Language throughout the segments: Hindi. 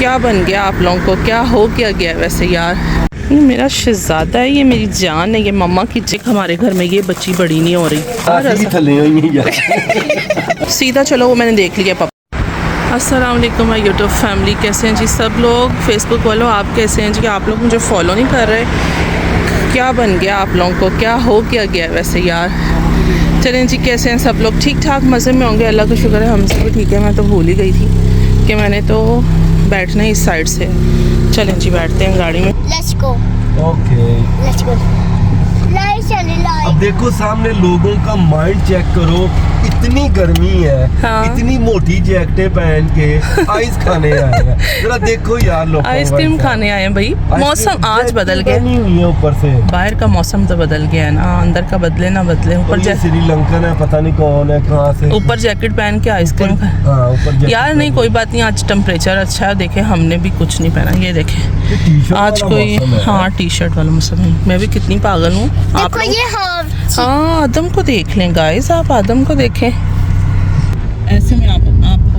क्या बन गया आप लोगों को, क्या हो गया वैसे यार। ये मेरा शहजादा है, ये मेरी जान है, ये मम्मा की चिक। हमारे घर में ये बच्ची बड़ी नहीं हो रही। सीधा चलो वो मैंने देख लिया। पापा अस्सलाम वालेकुम माय यूट्यूब फैमिली, कैसे हैं जी सब लोग। फेसबुक वालों आप कैसे हैं जी, आप लोग मुझे फॉलो नहीं कर रहे। क्या बन गया आप लोगों को, क्या हो गया वैसे यार। चलें जी, कैसे हैं सब लोग, ठीक ठाक मज़े में होंगे, अल्लाह का शुक्र है हमसे भी ठीक है। मैं तो भूल ही गई थी कि मैंने तो बैठना ही इस साइड से। चलें जी बैठते हैं गाड़ी में। Let's go. Okay Let's go. Light अब देखो सामने लोगों का माइंड चेक करो, इतनी गर्मी है। हाँ। इतनी मोटी जैकेटें पहन के आइस खाने आए हैं। जरा देखो यार लोग आइसक्रीम खाने आए हैं भाई। मौसम आज बदल गया, हुई है ऊपर से। बाहर का मौसम तो बदल गया है ना, अंदर का बदले ना बदले। ऊपर श्रीलंकन है, पता नहीं कौन है, कहाँ से। ऊपर जैकेट पहन के आइसक्रीम ऊपर यार नहीं कोई बात नहीं, आज टेम्परेचर अच्छा है। देखे हमने भी कुछ नहीं पहना, ये देखे आज कोई हाँ टी शर्ट वाला मौसम है। मैं भी कितनी पागल हूँ। आप लोग हाँ आदम को देख लें गाइस, आप आदम को देखें। ऐसे में आपको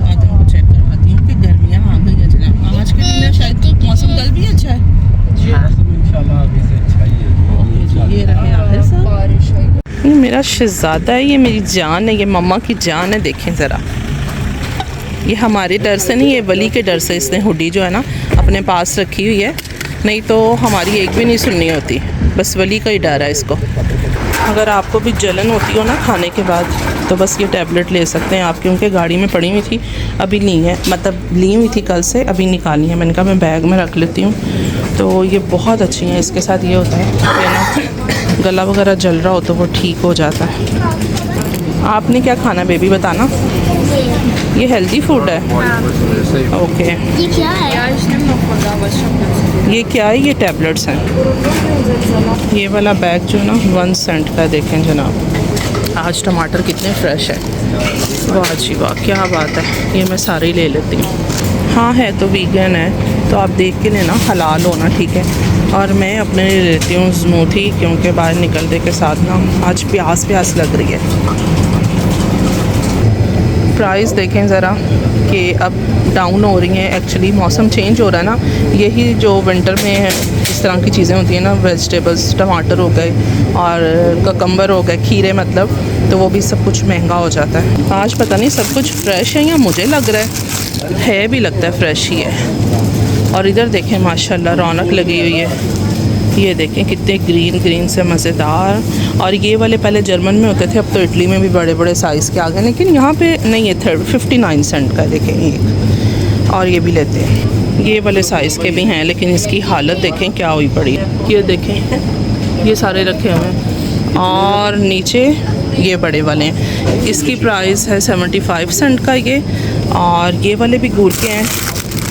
आदम को चेक करवाती हूँ कि गर्मियाँ आ गई हैं जनाब। आज के दिन शायद मौसम कल भी अच्छा है। इंशाल्लाह अभी से अच्छा ही है। ये रहे आखिर साहब, ये मेरा शहजादा है, ये मेरी जान है, ये मम्मा की जान है। देखें ज़रा, ये हमारे डर से नहीं, ये वली के डर से इसने हुडी जो है ना अपने पास रखी हुई है, नहीं तो हमारी एक भी नहीं सुननी होती। बस वली का ही डर है इसको। अगर आपको भी जलन होती हो ना खाने के बाद, तो बस ये टैबलेट ले सकते हैं आप, क्योंकि गाड़ी में पड़ी हुई थी, अभी नहीं है, मतलब ली हुई थी कल से, अभी निकाली है। मैंने कहा मैं बैग में रख लेती हूँ। तो ये बहुत अच्छी हैं। इसके साथ ये होता है ना, गला वगैरह जल रहा हो तो वो ठीक हो जाता है। आपने क्या खाना बेबी बताना। ये हेल्दी फूड है। ओके ये क्या है? ये क्या है, ये टैबलेट्स हैं। ये वाला बैग जो ना 1 सेंट का, देखें जनाब। आज टमाटर कितने फ्रेश है, वाह जी वाह, क्या बात है। ये मैं सारे ही ले लेती हूँ। हाँ है तो वीगन है, तो आप देख के लेना, हलाल होना ठीक है। और मैं अपने लिए लेती हूँ स्मूथी, क्योंकि बाहर निकलने के साथ ना आज प्यास लग रही है। प्राइस देखें ज़रा कि अब डाउन हो रही हैं। एक्चुअली मौसम चेंज हो रहा है ना, यही जो विंटर में है इस तरह की चीज़ें होती हैं ना, वेजिटेबल्स, टमाटर हो गए और ककम्बर हो गए, खीरे मतलब, तो वो भी सब कुछ महंगा हो जाता है। आज पता नहीं सब कुछ फ्रेश है या मुझे लग रहा है भी लगता है फ्रेश ही है। और इधर देखें माशाल्लाह रौनक लगी हुई है। ये देखें कितने ग्रीन से मज़ेदार। और ये वाले पहले जर्मन में होते थे, अब तो इटली में भी बड़े बड़े साइज़ के आ गए, लेकिन यहाँ पे नहीं है। 59 सेंट का देखें एक, और ये भी लेते हैं। ये वाले साइज़ के भी हैं, लेकिन इसकी हालत देखें क्या हुई पड़ी है। ये देखें ये सारे रखे हुए हैं, और नीचे ये बड़े वाले हैं। इसकी प्राइस है 75 सेंट का ये। और ये वाले भी गुड़ के हैं,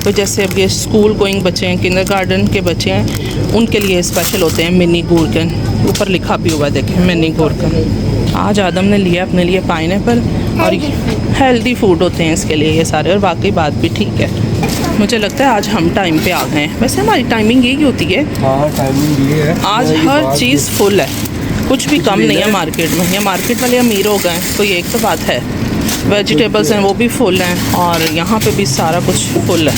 तो जैसे अब ये स्कूल गोइंग बच्चे हैं, किंडरगार्टन के बच्चे हैं, उनके लिए स्पेशल होते हैं मिनी गूरकन। ऊपर लिखा भी हुआ देखें मिनी गूरकन। आज आदम ने लिया अपने लिए पाइनएप्पल, और हेल्दी फूड होते हैं इसके लिए ये सारे। और बाकी बात भी ठीक है, मुझे लगता है आज हम टाइम पे आ गए हैं। वैसे हमारी टाइमिंग यही होती है। हाँ टाइमिंग ये है। आज हर चीज़ फुल है, कुछ भी कम नहीं है मार्केट में। या मार्केट वाले अमीर हो गए, कोई एक तो बात है। वेजिटेबल्स हैं वो भी फुल हैं, और यहाँ पे भी सारा कुछ फुल है।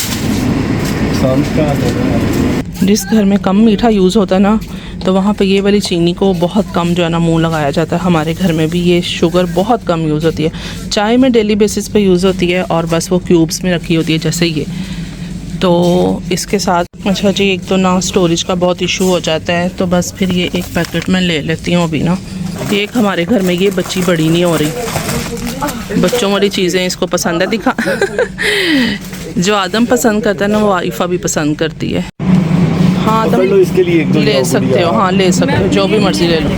जिस घर में कम मीठा यूज़ होता है ना, तो वहाँ पे ये वाली चीनी को बहुत कम जो है ना मुँह लगाया जाता है। हमारे घर में भी ये शुगर बहुत कम यूज़ होती है। चाय में डेली बेसिस पे यूज़ होती है, और बस वो क्यूब्स में रखी होती है जैसे ये। तो इसके साथ अच्छा जी, एक तो ना स्टोरेज का बहुत इशू हो जाता है, तो बस फिर ये एक पैकेट में ले लेती हूँ अभी ना। एक हमारे घर में ये बच्ची बड़ी नहीं हो रही, बच्चों वाली चीज़ें इसको पसंद है। दिखा जो आदम पसंद करता है ना, वो आइफा भी पसंद करती है। हाँ आदम इसके लिए ले सकते हो, हाँ ले सकते हो, जो भी मर्जी ले लो।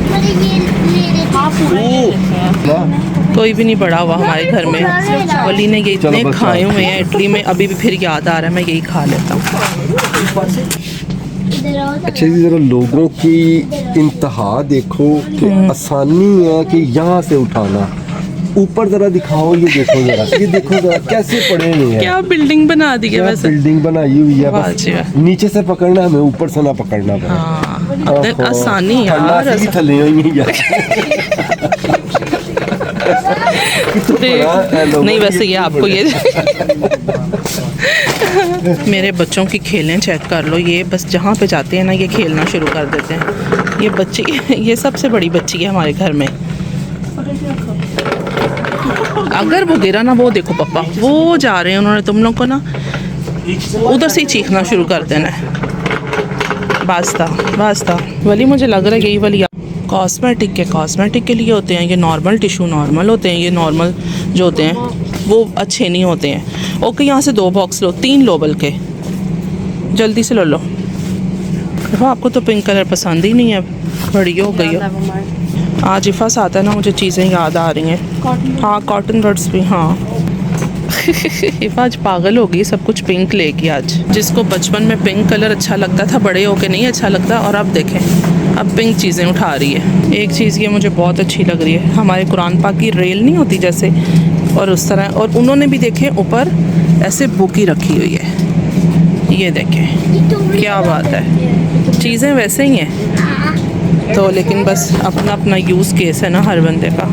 कोई भी नहीं बड़ा हुआ हमारे घर में। वली ने ये इतने खाए हुए हैं इटली में, अभी भी फिर याद आ रहा है, मैं यही खा लेता हूँ। अच्छा जी, जरा लोगों की इंतहा देखो कि आसानी है कि यहाँ से उठाना। ऊपर जरा दिखाओ, ये देखो जरा, ये देखो जरा कैसे पड़े हुए हैं। क्या बिल्डिंग बना दी है वैसे। बिल्डिंग बनाई हुई है, बस नीचे से पकड़ना हमें, ऊपर से ना पकड़ना पड़े। हाँ आसानी यार, थले हुई है। नहीं वैसे ये आपको ये मेरे बच्चों की खेलें चेक कर लो, ये बस जहाँ पे जाते हैं ना ये खेलना शुरू कर देते हैं। ये बच्ची ये सबसे बड़ी बच्ची है हमारे घर में। अगर वो गिरा ना, वो देखो पापा वो जा रहे हैं, उन्होंने तुम लोग को ना उधर से ही चीखना शुरू कर देना है। बास्ता वली, मुझे लग रहा है यही वाली कॉस्मेटिक के लिए होते हैं ये। नॉर्मल टिशू नॉर्मल होते हैं, ये नॉर्मल जो होते हैं वो अच्छे नहीं होते हैं। ओके, यहाँ से 2 बॉक्स लो, 3 लो बल्कि, जल्दी से लो। देखो आपको तो पिंक कलर पसंद ही नहीं है, बड़ी हो गई हो। आज इफ़ास आता है ना, मुझे चीज़ें याद आ रही हैं। हाँ कॉटन बड्स भी, हाँ इफ़ा आज पागल हो गई, सब कुछ पिंक लेगी आज। जिसको बचपन में पिंक कलर अच्छा लगता था, बड़े होके नहीं अच्छा लगता, और अब देखें अब पिंक चीज़ें उठा रही है। एक चीज़ ये मुझे बहुत अच्छी लग रही है, हमारे कुरान पाक की रेल नहीं होती जैसे, और उस तरह, और उन्होंने भी देखें ऊपर ऐसे बुकी रखी हुई है। ये देखें क्या बात है, चीज़ें वैसे ही हैं तो, लेकिन बस अपना अपना यूज़ केस है ना हर बंदे का।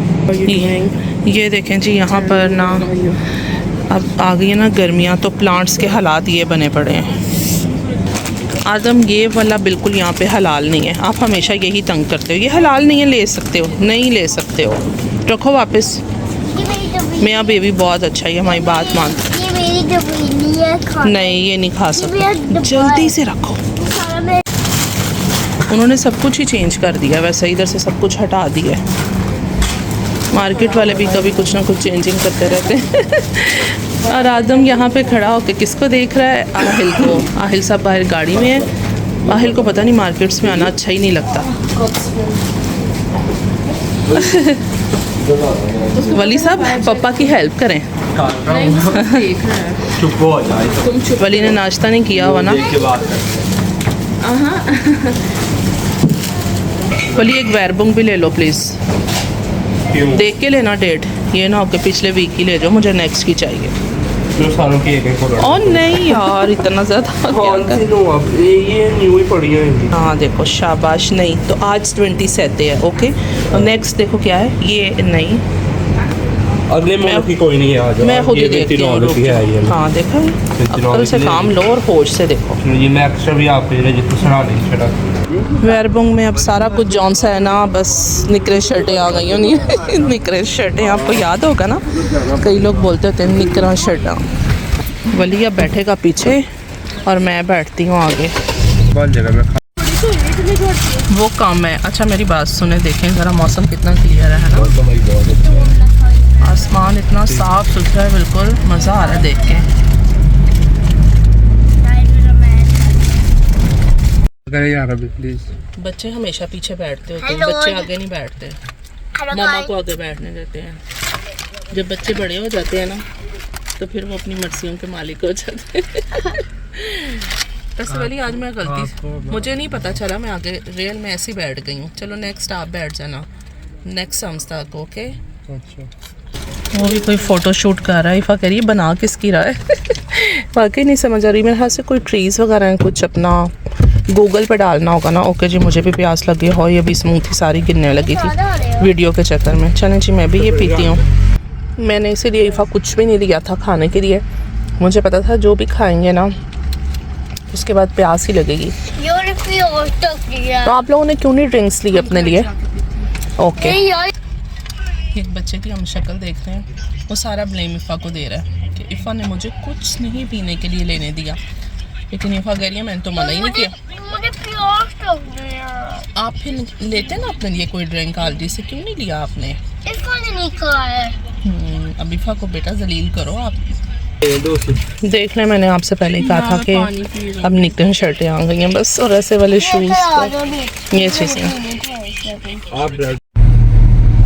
ये देखें जी, यहाँ पर ना अब आ गई है ना गर्मियाँ, तो प्लांट्स के हालात ये बने पड़े हैं। आदम ये वाला बिल्कुल यहाँ पे हलाल नहीं है, आप हमेशा यही तंग करते हो, ये हलाल नहीं है, ले सकते हो नहीं ले सकते हो, रखो वापस। मेरा बेबी बहुत अच्छा है, हमारी बात मान। ये मेरी डब्बी है, नहीं ये नहीं खा सकते, जल्दी से रखो। उन्होंने सब कुछ ही चेंज कर दिया, वैसे इधर से सब कुछ हटा दिया। मार्केट वाले भी कभी कुछ ना कुछ चेंजिंग करते रहते हैं। और आदम यहाँ पे खड़ा होकर किसको देख रहा है? आहिल को। आहिल साहब बाहर गाड़ी में है। आहिल को पता नहीं मार्केट्स में आना अच्छा ही नहीं लगता। वली साहब पापा की हेल्प करें। वली ने नाश्ता नहीं किया हुआ ना। वली एक वेरबुंग भी ले लो प्लीज़, देख के लेना डेट, ये ना हो के पिछले वीक ही ले जाओ, मुझे नेक्स्ट की चाहिए। और नहीं यार इतना ज़्यादा ये न्यू ही पड़ी है। हाँ देखो शाबाश। नहीं तो आज 27 है, ओके। और नेक्स्ट देखो क्या है, ये नहीं अगले महीने की कोई नहीं है, आज मैं खुद ही देखती हूँ। हाँ देखा, अक्ल से काम लो और होश से देखो। ये मैं एक्स्ट्रा भी आप जितना सुना नहीं चला। वेरबुंग में अब सारा कुछ जौन सा है ना, बस निकरे शर्टें आ गई होनी। निकरे शर्टें आपको याद होगा ना, कई लोग बोलते होते हैं निकरा शर्टा। वली अब बैठेगा पीछे और मैं बैठती हूँ आगे। वो काम है। अच्छा मेरी बात सुने, देखें ज़रा मौसम कितना क्लियर है ना, आसमान इतना साफ सुथरा है, बिल्कुल मज़ा आ रहा है देख के। बच्चे हमेशा पीछे बैठते होते हैं, बच्चे आगे नहीं बैठते, मामा को आगे बैठने देते हैं। जब बच्चे बड़े हो जाते हैं ना तो फिर वो अपनी मर्जियों के मालिक हो जाते हैं। वैसे वाली आज मैं गलती, मुझे नहीं पता चला, मैं आगे रेल में ऐसी बैठ गई हूँ। चलो नेक्स्ट आप बैठ जाना, नेक्स्ट सम्स तक, ओके। वो भी कोई फ़ोटो शूट कर रहा है। इफ़ा कह रही है बना किसकी रहा है। वाकई नहीं समझ आ रही मेरे हाथ से, कोई ट्रीज़ वगैरह हैं, कुछ अपना गूगल पे डालना होगा ना। ओके जी, मुझे भी प्यास लगी हो, ये भी स्मूथी सारी गिरने लगी थी वीडियो के चक्कर में। चलें जी, मैं भी ये पीती हूँ। मैंने इसीलिए इफ़ा कुछ भी नहीं लिया था खाने के लिए, मुझे पता था जो भी खाएंगे ना उसके बाद प्यास ही लगेगी। तो आप लोगों ने क्यों नहीं ड्रिंक्स ली अपने लिए? ओके। एक बच्चे की हम शक्ल देख रहे हैं, वो सारा ब्लेम इफ़ा को दे रहा है कि इफ़ा ने मुझे कुछ नहीं पीने के लिए लेने दिया, लेकिन इफ़ा कह रही है मैंने तो मना ही नहीं किया। आप फिर लेते ना अपने लिए कोई ड्रिंक, आलडी से क्यों नहीं लिया आपने? अब इफ़ा को बेटा जलील करो आप। देख लें, मैंने आपसे पहले ही कहा था कि अब निकन शर्टें आ गई हैं बस, और ऐसे वाले शूज़, ये चीज़ें।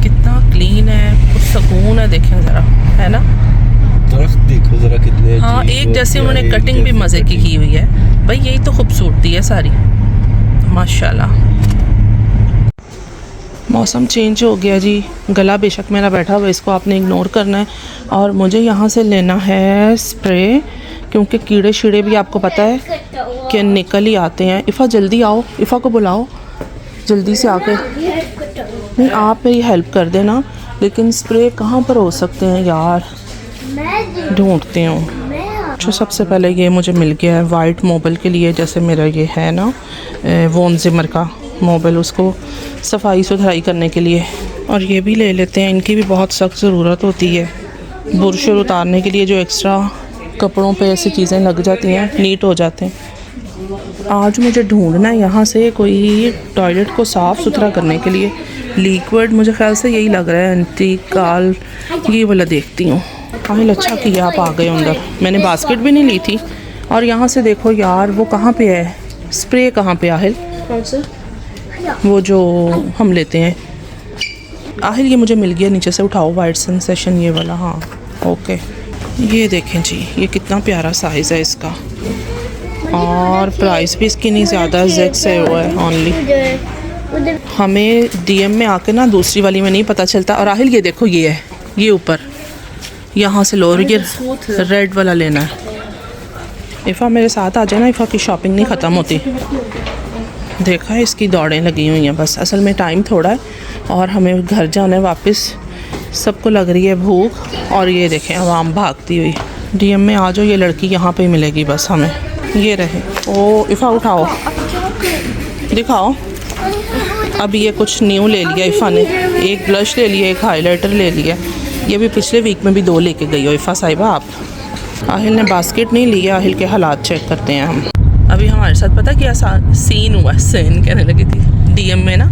कितना क्लीन है, कुछ सुकून है, देखें ज़रा, है ना? दरख्त देखो ज़रा कितने। हाँ, एक जैसे उन्होंने कटिंग भी मज़े की हुई है भाई, यही तो खूबसूरती है सारी, माशाल्लाह। मौसम चेंज हो गया जी, गला बेशक मेरा बैठा हुआ, इसको आपने इग्नोर करना है। और मुझे यहाँ से लेना है स्प्रे, क्योंकि कीड़े शीड़े भी आपको पता है कि निकल ही आते हैं। इफ़ा जल्दी आओ, इफ़ा को बुलाओ जल्दी से आके। नहीं आप मेरी हेल्प कर देना, लेकिन स्प्रे कहाँ पर हो सकते हैं यार, ढूंढते हूँ। जो सबसे पहले ये मुझे मिल गया है वाइट मोबाइल के लिए, जैसे मेरा ये है ना वोन जिमर का मोबाइल, उसको सफाई सुथराई करने के लिए। और ये भी ले लेते हैं, इनकी भी बहुत सख्त ज़रूरत होती है बुरश उतारने के लिए, जो एक्स्ट्रा कपड़ों पे ऐसी चीज़ें लग जाती हैं, नीट हो जाते हैं। आज मुझे ढूंढना है यहाँ से कोई टॉयलेट को साफ़ सुथरा करने के लिए लिक्विड, मुझे ख्याल से यही लग रहा है एंटीकाल, ये वाला देखती हूँ। आहिल अच्छा किया आप आ गए अंदर, मैंने बास्केट भी नहीं ली थी। और यहाँ से देखो यार वो कहाँ पे है, स्प्रे कहाँ पे आहिल, वो जो हम लेते हैं। आहिल ये मुझे मिल गया, नीचे से उठाओ, वाइट सेंसेशन ये वाला, हाँ ओके। ये देखें जी, ये कितना प्यारा साइज़ है इसका, और प्राइस भी इसकी नहीं ज़्यादा, जेड से हुआ है ओनली। हमें डीएम में आके ना दूसरी वाली में नहीं पता चलता। और आहिल ये देखो, ये है, ये ऊपर यहाँ से लो, ये रेड वाला लेना है। इफ़ा मेरे साथ आ जाए ना, इफ़ा की शॉपिंग नहीं ख़त्म होती। देखा है इसकी दौड़ें लगी हुई हैं बस, असल में टाइम थोड़ा है और हमें घर जाना है वापस, सबको लग रही है भूख। और ये देखें आवाम भागती हुई, डीएम में आ जाओ, ये लड़की यहाँ पे मिलेगी बस हमें। ये रहे, ओ इफ़ा उठाओ दिखाओ। अब ये कुछ न्यू ले लिया इफ़ा ने, एक ब्लश ले लिया, एक हाइलाइटर ले लिया। ये भी पिछले वीक में भी 2 लेके गई हो इफ़ा साहिबा आप। आहिल ने बास्केट नहीं लिया, आहिल के हालात चेक करते हैं हम। अभी हमारे साथ पता क्या सीन हुआ, सीन कहने लगी थी, डीएम में ना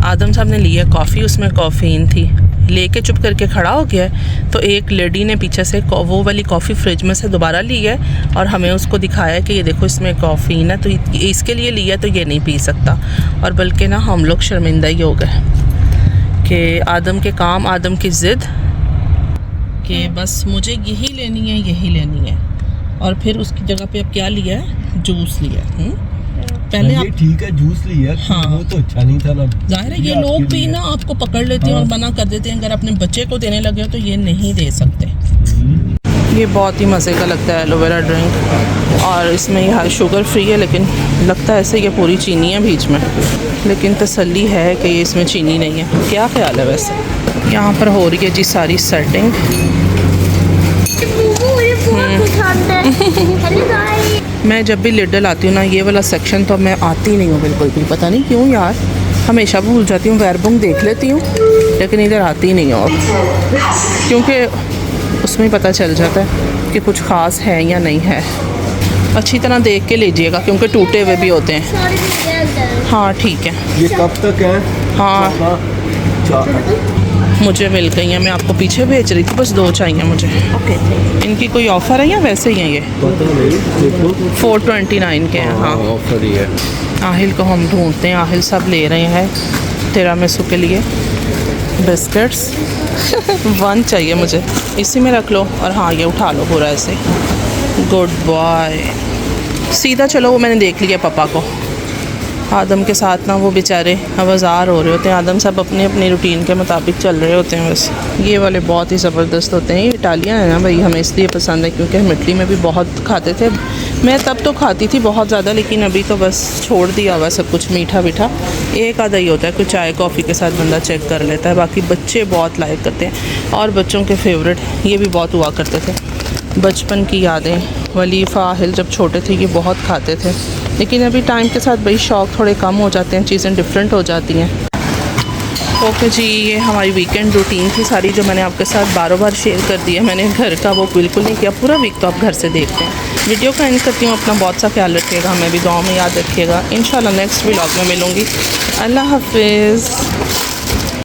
आदम साहब ने लिया कॉफ़ी, उसमें कॉफ़ीन थी, लेके चुप करके खड़ा हो गया है। तो एक लेडी ने पीछे से वो वाली कॉफ़ी फ्रिज में से दोबारा ली है और हमें उसको दिखाया कि ये देखो इसमें कॉफ़ीन है, तो इसके लिए लिया तो ये नहीं पी सकता। और बल्कि ना हम लोग शर्मिंदा ही हो गए कि आदम के काम, आदम की ज़िद कि बस मुझे यही लेनी है, यही लेनी है। और फिर उसकी जगह पे अब क्या लिया है, जूस लिया है। पहले आप ठीक है जूस लिया, हाँ वो तो अच्छा नहीं था ना। जाहिर है ये लोग भी ना आपको पकड़ लेते हैं और मना कर देते हैं, अगर अपने बच्चे को देने लगे हो तो ये नहीं दे सकते। ये बहुत ही मज़े का लगता है एलोवेरा ड्रिंक, और इसमें यह शुगर फ्री है, लेकिन लगता है ऐसे ये पूरी चीनी है बीच में, लेकिन तसल्ली है कि ये इसमें चीनी नहीं है। क्या ख्याल है वैसे। यहाँ पर हो रही है जी सारी सेटिंग। मैं जब भी लिडल आती हूँ ना, ये वाला सेक्शन तो मैं आती नहीं हूँ बिल्कुल भी, पता नहीं क्यों यार, हमेशा भूल जाती हूँ। वेयरबुंग देख लेती हूँ लेकिन इधर आती नहीं हूँ, क्योंकि उसमें ही पता चल जाता है कि कुछ ख़ास है या नहीं है। अच्छी तरह देख के लीजिएगा क्योंकि टूटे हुए भी होते हैं। हाँ ठीक है। ये कब तक है? हाँ मुझे मिल गई हैं, मैं आपको पीछे भेज रही थी, बस 2 चाहिए मुझे। ओके इनकी कोई ऑफ़र है या वैसे ही हैं ये? 429 के हैं। हाँ ऑफर ही है। आहिल को हम ढूंढते हैं, आहिल सब ले रहे हैं तिरामिसू के लिए बिस्किट्स। 1 चाहिए मुझे, इसी में रख लो। और हाँ ये उठा लो पूरा ऐसे, गुड बॉय। सीधा चलो, वो मैंने देख लिया पापा को। आदम के साथ ना वो बेचारे आवाज़ार हो रहे होते हैं, आदम सब अपनी अपनी रूटीन के मुताबिक चल रहे होते हैं बस। ये वाले बहुत ही ज़बरदस्त होते हैं, ये इटालियन है ना भाई, हमें इसलिए पसंद है क्योंकि हम इटली में भी बहुत खाते थे। मैं तब तो खाती थी बहुत ज़्यादा, लेकिन अभी तो बस छोड़ दिया हुआ सब कुछ मीठा मीठा। एक आधा ही होता है, कुछ चाय कॉफ़ी के साथ बंदा चेक कर लेता है, बाकी बच्चे बहुत लाइक करते हैं। और बच्चों के फेवरेट ये भी बहुत हुआ करते थे, बचपन की यादें। वलीफ़ा आहिल जब छोटे थे ये बहुत खाते थे, लेकिन अभी टाइम के साथ भाई शौक़ थोड़े कम हो जाते हैं, चीज़ें डिफरेंट हो जाती हैं। ओके जी, ये हमारी वीकेंड रूटीन थी सारी, जो मैंने आपके साथ बार शेयर कर दिया। मैंने घर का वो बिल्कुल नहीं किया, पूरा वीक तो आप घर से देखते हैं। वीडियो का एंड करती हूँ, अपना बहुत सा ख्याल रखिएगा, हमें भी दुआ में याद रखिएगा। इंशाल्लाह नेक्स्ट व्लॉग में मिलूँगी। अल्लाह हाफिज़।